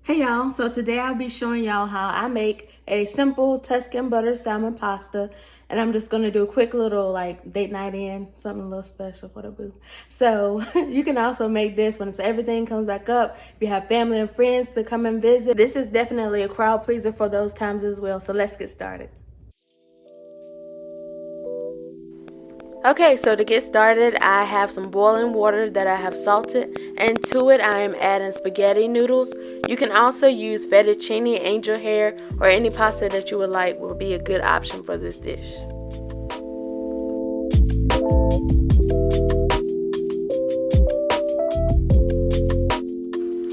Hey y'all, so today I'll be showing y'all how I make a simple Tuscan butter salmon pasta, and I'm just gonna do a quick little like date night in, something a little special for the boo. So you can also make this when everything comes back up, if you have family and friends to come and visit. This is definitely a crowd pleaser for those times as well, so let's get started. Okay, so to get started, I have some boiling water that I have salted, and to it I am adding spaghetti noodles. You can also use fettuccine, angel hair, or any pasta that you would like will be a good option for this dish.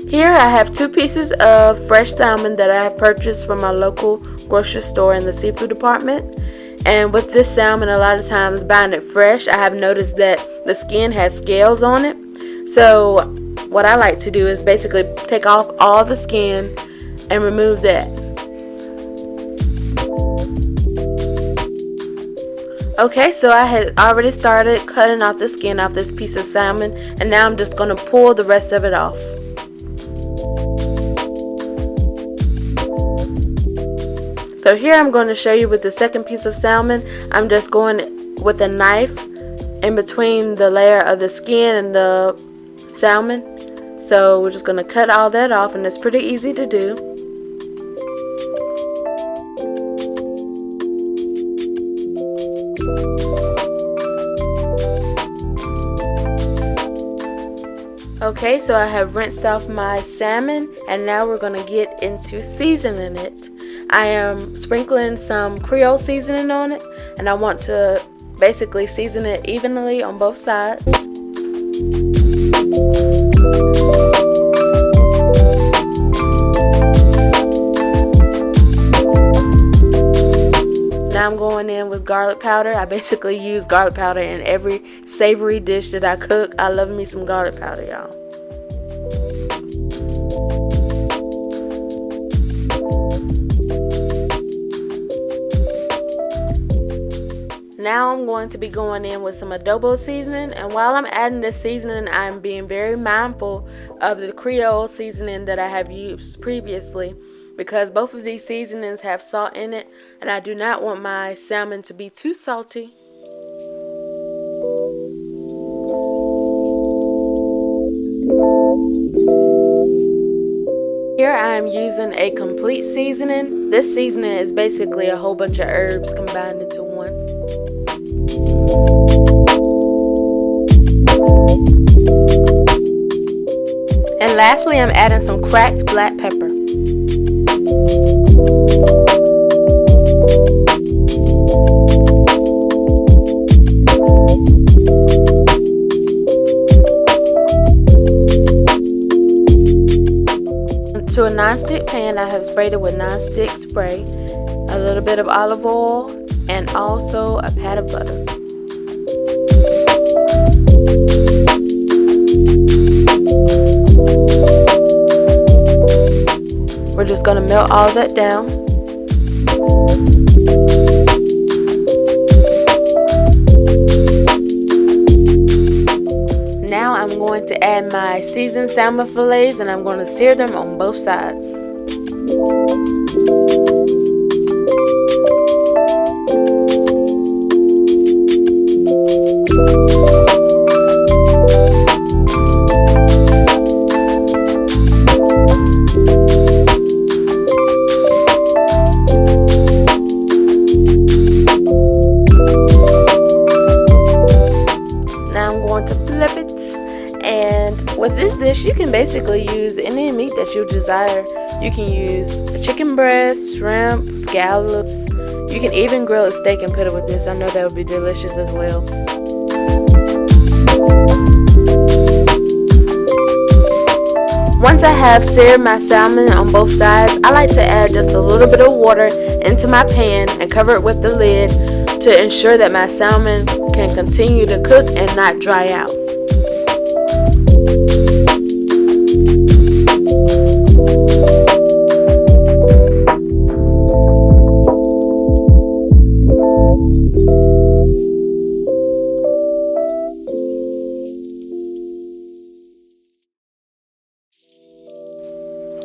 Here I have 2 pieces of fresh salmon that I have purchased from my local grocery store in the seafood department. And with this salmon, a lot of times buying it fresh, I have noticed that the skin has scales on it. So what I like to do is basically take off all the skin and remove that. Okay, so I had already started cutting off the skin off this piece of salmon, and now I'm just going to pull the rest of it off. So here I'm going to show you with the second piece of salmon. I'm just going with a knife in between the layer of the skin and the salmon. So we're just going to cut all that off, and it's pretty easy to do. Okay, so I have rinsed off my salmon, and now we're going to get into seasoning it. I am sprinkling some Creole seasoning on it, and I want to basically season it evenly on both sides. Now I'm going in with garlic powder. I basically use garlic powder in every savory dish that I cook. I love me some garlic powder, y'all. Now I'm going to be going in with some adobo seasoning, and while I'm adding this seasoning, I'm being very mindful of the Creole seasoning that I have used previously, because both of these seasonings have salt in it, and I do not want my salmon to be too salty. Here I am using a complete seasoning. This seasoning is basically a whole bunch of herbs combined into one. And lastly, I'm adding some cracked black pepper. To a nonstick pan, I have sprayed it with nonstick spray, a little bit of olive oil, and also a pat of butter. We're just going to melt all that down. Now I'm going to add my seasoned salmon fillets, and I'm going to sear them on both sides. And with this dish, you can basically use any meat that you desire. You can use a chicken breast, shrimp, scallops. You can even grill a steak and put it with this. I know that would be delicious as well. Once I have seared my salmon on both sides, I like to add just a little bit of water into my pan and cover it with the lid to ensure that my salmon can continue to cook and not dry out.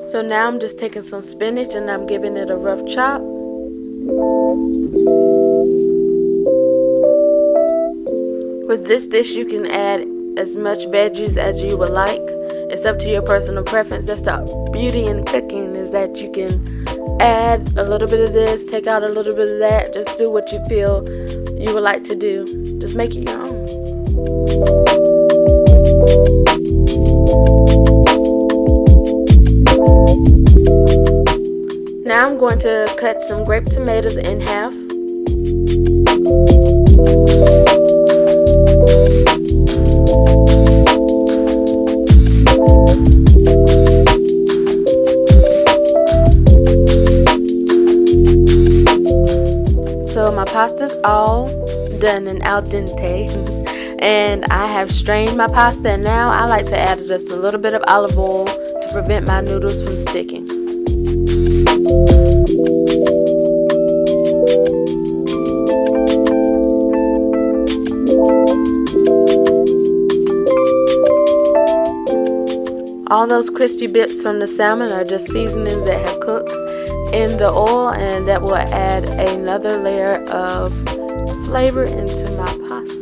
So now I'm just taking some spinach and I'm giving it a rough chop. With this dish, you can add as much veggies as you would like. It's up to your personal preference. That's the beauty in cooking, is that you can add a little bit of this, take out a little bit of that. Just do what you feel you would like to do. Just make it your own. Now I'm going to cut some grape tomatoes in half. So my pasta's all done and al dente, and I have strained my pasta, and now I like to add just a little bit of olive oil to prevent my noodles from sticking. All those crispy bits from the salmon are just seasonings that have cooked in the oil, and that will add another layer of flavor into my pasta.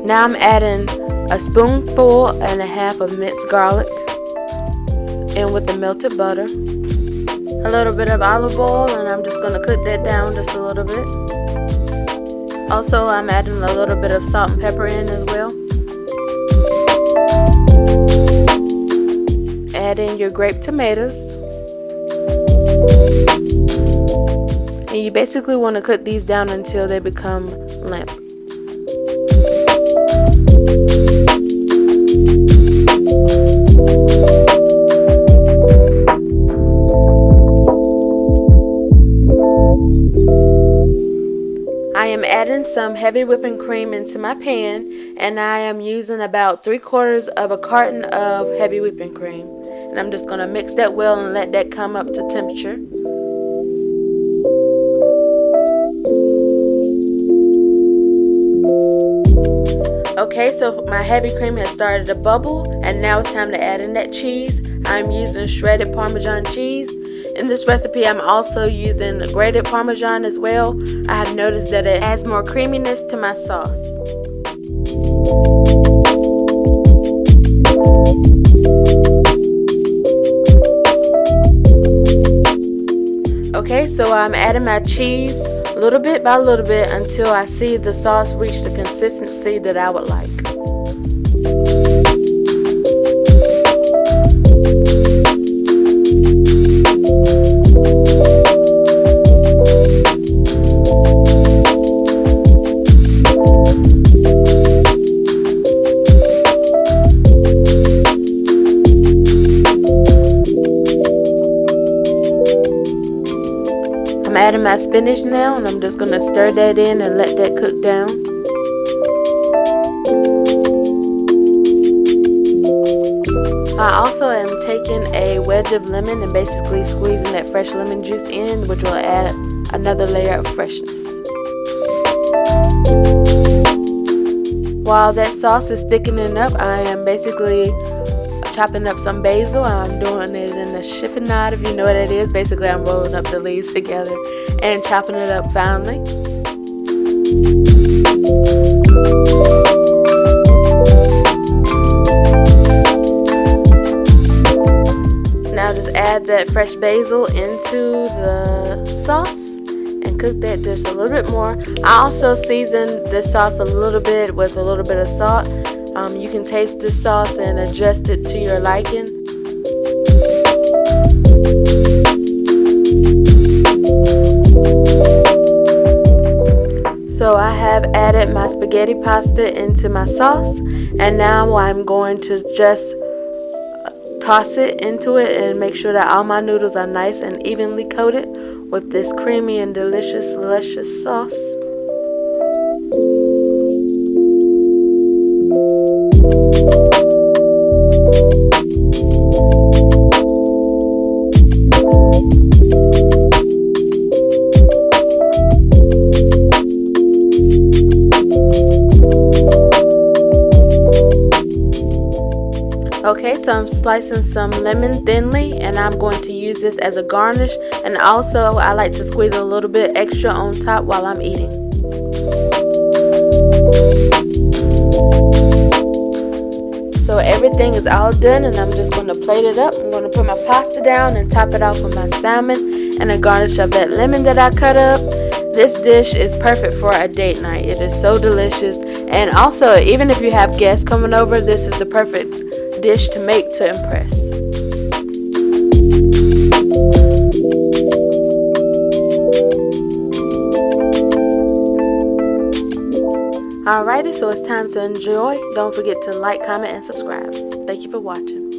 Now I'm adding a spoonful and a half of minced garlic in with the melted butter, a little bit of olive oil, and I'm just going to cook that down just a little bit. Also, I'm adding a little bit of salt and pepper in as well. Add in your grape tomatoes. And you basically want to cook these down until they become limp. I am adding some heavy whipping cream into my pan, and I am using about 3/4 of a carton of heavy whipping cream. And I'm just going to mix that well and let that come up to temperature. Okay, so my heavy cream has started to bubble, and now it's time to add in that cheese. I'm using shredded Parmesan cheese. In this recipe, I'm also using grated Parmesan as well. I have noticed that it adds more creaminess to my sauce. Okay, so I'm adding my cheese little bit by little bit until I see the sauce reach the consistency that I would like. I'm adding my spinach now, and I'm just going to stir that in and let that cook down. I also am taking a wedge of lemon and basically squeezing that fresh lemon juice in, which will add another layer of freshness. While that sauce is thickening up, I am basically chopping up some basil. I'm doing it in a chiffonade, if you know what it is. Basically, I'm rolling up the leaves together and chopping it up finely. Now just add that fresh basil into the sauce and cook that just a little bit more. I also season this sauce a little bit with a little bit of salt. You can taste this sauce and adjust it to your liking. So I have added my spaghetti pasta into my sauce, and now I'm going to just toss it into it and make sure that all my noodles are nice and evenly coated with this creamy and delicious, luscious sauce. Okay, so I'm slicing some lemon thinly, and I'm going to use this as a garnish, and also I like to squeeze a little bit extra on top while I'm eating. So everything is all done, and I'm just going to plate it up. I'm going to put my pasta down and top it off with my salmon and a garnish of that lemon that I cut up. This dish is perfect for a date night. It is so delicious, and also even if you have guests coming over, this is the perfect dish to make to impress. Alrighty, so it's time to enjoy. Don't forget to like, comment, and subscribe. Thank you for watching.